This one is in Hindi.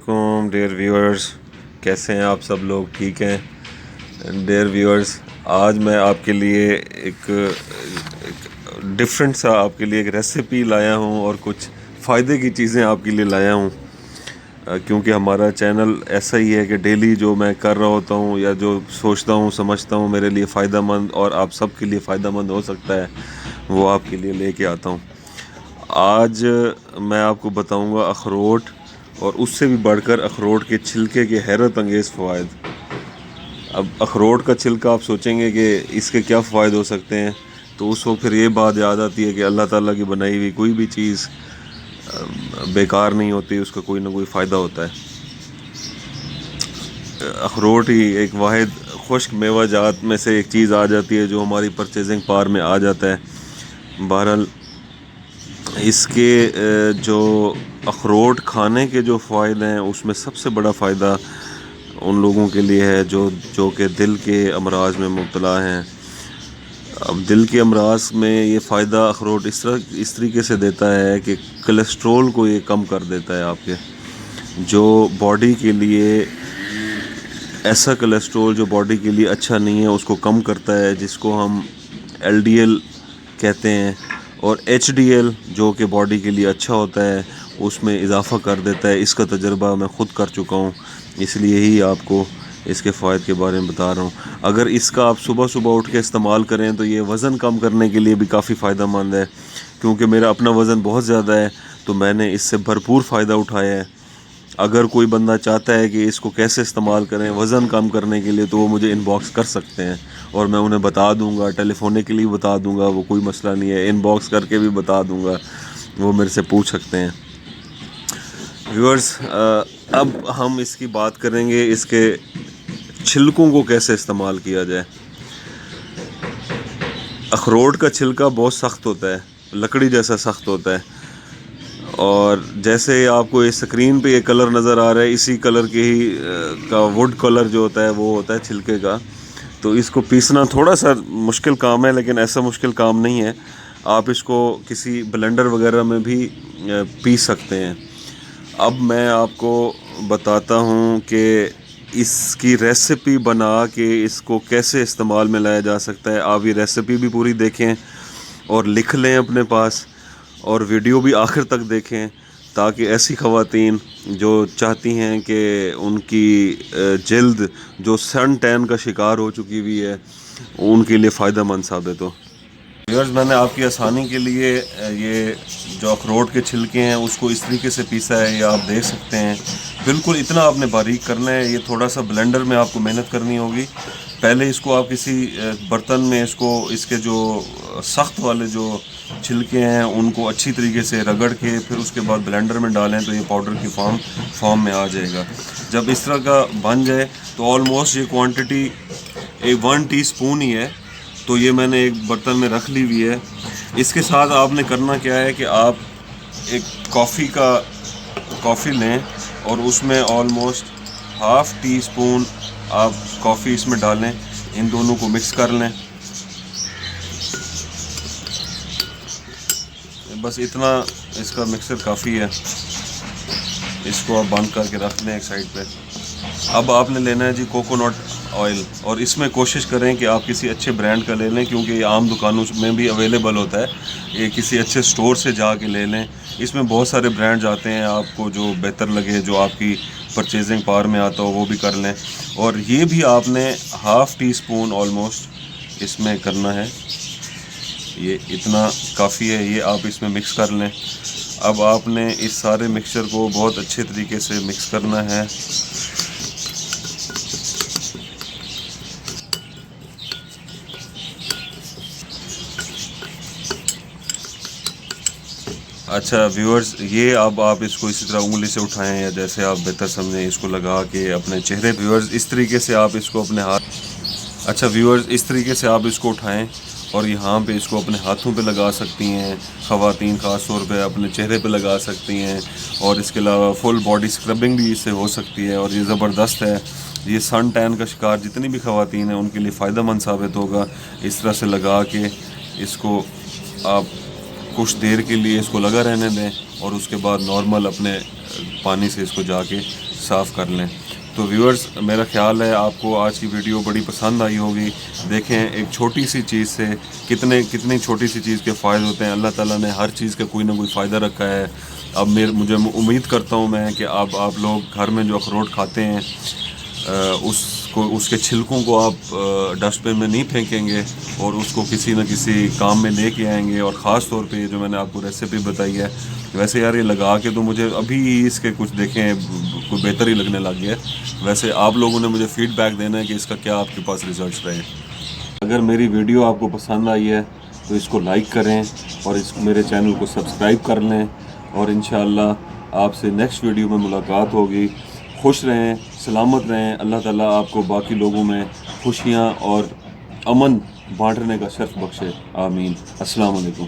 वालेकुम डियर व्यूअर्स, कैसे हैं आप सब लोग? ठीक हैं डियर व्यूअर्स। आज मैं आपके लिए एक डिफरेंट सा आपके लिए एक रेसिपी लाया हूं और कुछ फ़ायदे की चीज़ें आपके लिए लाया हूं। क्योंकि हमारा चैनल ऐसा ही है कि डेली जो मैं कर रहा होता हूं या जो सोचता हूं समझता हूं मेरे लिए फ़ायदा मंद और आप सब के लिए फ़ायदा मंद हो सकता है, वो आपके लिए लेके आता हूं। आज मैं आपको बताऊंगा अखरोट और उससे भी बढ़कर अखरोट के छिलके के हैरत अंगेज़ फ़वाइद। अब अखरोट का छिलका आप सोचेंगे कि इसके क्या फ़ायदे हो सकते हैं, तो उस वक्त फिर ये बात याद आती है कि अल्लाह ताला की बनाई हुई कोई भी चीज़ बेकार नहीं होती, उसका कोई ना कोई फ़ायदा होता है। अखरोट ही एक वाहिद खुश्क मेवा जात में से एक चीज़ आ जाती है जो हमारी परचेजिंग पावर में आ जाता है। बहरहाल इसके जो अखरोट खाने के जो फ़ायदे हैं उसमें सबसे बड़ा फ़ायदा उन लोगों के लिए है जो कि दिल के अमराज में मुब्तला हैं। अब दिल के अमराज में ये फ़ायदा अखरोट इस तरीके से देता है कि कोलेस्ट्रोल को ये कम कर देता है आपके, जो बॉडी के लिए ऐसा कोलेस्ट्रोल जो बॉडी के लिए अच्छा नहीं है उसको कम करता है, जिसको हम एलडीएल कहते हैं, और एचडीएल जो कि बॉडी के लिए अच्छा होता है उसमें इजाफ़ा कर देता है। इसका तजर्बा मैं ख़ुद कर चुका हूँ, इसलिए ही आपको इसके फ़ायदे के बारे में बता रहा हूँ। अगर इसका आप सुबह सुबह उठ के इस्तेमाल करें तो ये वज़न कम करने के लिए भी काफ़ी फ़ायदा मंद है। क्योंकि मेरा अपना वज़न बहुत ज़्यादा है तो मैंने इससे भरपूर फ़ायदा उठाया है। अगर कोई बंदा चाहता है कि इसको कैसे इस्तेमाल करें वज़न कम करने के लिए, तो वो मुझे इनबॉक्स कर सकते हैं और मैं उन्हें बता दूंगा, टेलीफोनिकली बता दूंगा, वो कोई मसला नहीं है। इनबॉक्स करके भी बता दूंगा, वो मेरे से पूछ सकते हैं। व्यूअर्स, अब हम इसकी बात करेंगे इसके छिलकों को कैसे इस्तेमाल किया जाए। अखरोट का छिलका बहुत सख्त होता है, लकड़ी जैसा सख्त होता है, और जैसे आपको इस स्क्रीन पे ये कलर नज़र आ रहा है, इसी कलर के ही का वुड कलर जो होता है वो होता है छिलके का। तो इसको पीसना थोड़ा सा मुश्किल काम है, लेकिन ऐसा मुश्किल काम नहीं है। आप इसको किसी ब्लेंडर वगैरह में भी पीस सकते हैं। अब मैं आपको बताता हूँ कि इसकी रेसिपी बना के इसको कैसे इस्तेमाल में लाया जा सकता है। आप ये रेसिपी भी पूरी देखें और लिख लें अपने पास, और वीडियो भी आखिर तक देखें, ताकि ऐसी ख़वातीन जो चाहती हैं कि उनकी जल्द जो सन टैन का शिकार हो चुकी हुई है उनके लिए फ़ायदा मंद साबित हो। व्यूअर्स, मैंने आपकी आसानी के लिए ये जो अखरोट के छिलके हैं उसको इस तरीके से पीसा है, ये आप देख सकते हैं। बिल्कुल इतना आपने बारीक करना है, ये थोड़ा सा ब्लेंडर में आपको मेहनत करनी होगी। पहले इसको आप किसी बर्तन में इसके जो सख्त वाले जो छिलके हैं उनको अच्छी तरीके से रगड़ के फिर उसके बाद ब्लेंडर में डालें तो ये पाउडर की फॉर्म में आ जाएगा। जब इस तरह का बन जाए तो ऑलमोस्ट ये क्वांटिटी 1 टीस्पून ही है, तो ये मैंने एक बर्तन में रख ली हुई है। इसके साथ आपने करना क्या है कि आप एक कॉफ़ी लें और उसमें ऑलमोस्ट ½ टीस्पून आप कॉफ़ी इसमें डालें, इन दोनों को मिक्स कर लें। बस इतना इसका मिक्सर काफ़ी है, इसको आप बंद करके रख लें एक साइड पे। अब आपने लेना है जी कोकोनट ऑयल, और इसमें कोशिश करें कि आप किसी अच्छे ब्रांड का ले लें, क्योंकि ये आम दुकानों में भी अवेलेबल होता है। ये किसी अच्छे स्टोर से जाके ले लें। इसमें बहुत सारे ब्रांड्स आते हैं, आपको जो बेहतर लगे, जो आपकी परचेजिंग पावर में आता हो वो भी कर लें। और ये भी आपने ½ टीस्पून ऑलमोस्ट इसमें करना है, ये इतना काफ़ी है, ये आप इसमें मिक्स कर लें। अब आपने इस सारे मिक्सचर को बहुत अच्छे तरीके से मिक्स करना है। अच्छा व्यूअर्स, ये अब आप इसको इसी तरह उंगली से उठाएं या जैसे आप बेहतर समझें, इसको लगा के अपने चेहरे, व्यूअर्स इस तरीके से आप इसको अपने हाथ, अच्छा व्यूअर्स इस तरीके से आप इसको उठाएं और यहाँ पे इसको अपने हाथों पे लगा सकती हैं। ख़वातीन ख़ास तौर पे अपने चेहरे पे लगा सकती हैं, और इसके अलावा फुल बॉडी स्क्रबिंग भी इससे हो सकती है, और ये ज़बरदस्त है। ये सन टैन का शिकार जितनी भी ख़वातीन हैं उनके लिए फ़ायदा मंद साबित होगा। इस तरह से लगा के इसको आप कुछ देर के लिए इसको लगा रहने दें, और उसके बाद नॉर्मल अपने पानी से इसको जाके साफ़ कर लें। तो व्यूअर्स, मेरा ख्याल है आपको आज की वीडियो बड़ी पसंद आई होगी। देखें एक छोटी सी चीज़ से कितनी छोटी सी चीज़ के फ़ायदे होते हैं। अल्लाह ताला ने हर चीज़ का कोई ना कोई फ़ायदा रखा है। अब मुझे उम्मीद करता हूँ मैं कि आप लोग घर में जो अखरोट खाते हैं उसके छिलकों को आप डस्टबिन में नहीं फेंकेंगे और उसको किसी न किसी काम में लेके आएंगे। और ख़ास तौर पे जो मैंने आपको रेसिपी बताई है, वैसे यार ये लगा के तो मुझे अभी इसके कुछ देखें कोई बेहतर ही लगने लग गया है। वैसे आप लोगों ने मुझे फ़ीडबैक देना है कि इसका क्या आपके पास रिज़ल्ट्स रहे। अगर मेरी वीडियो आपको पसंद आई है तो इसको लाइक करें और मेरे चैनल को सब्सक्राइब कर लें। और इंशाअल्लाह आपसे नेक्स्ट वीडियो में मुलाकात होगी। खुश रहें, सलामत रहें। अल्लाह ताला आपको बाकी लोगों में खुशियाँ और अमन बांटने का शर्फ बख्शे। आमीन। अस्सलाम वालेकुम।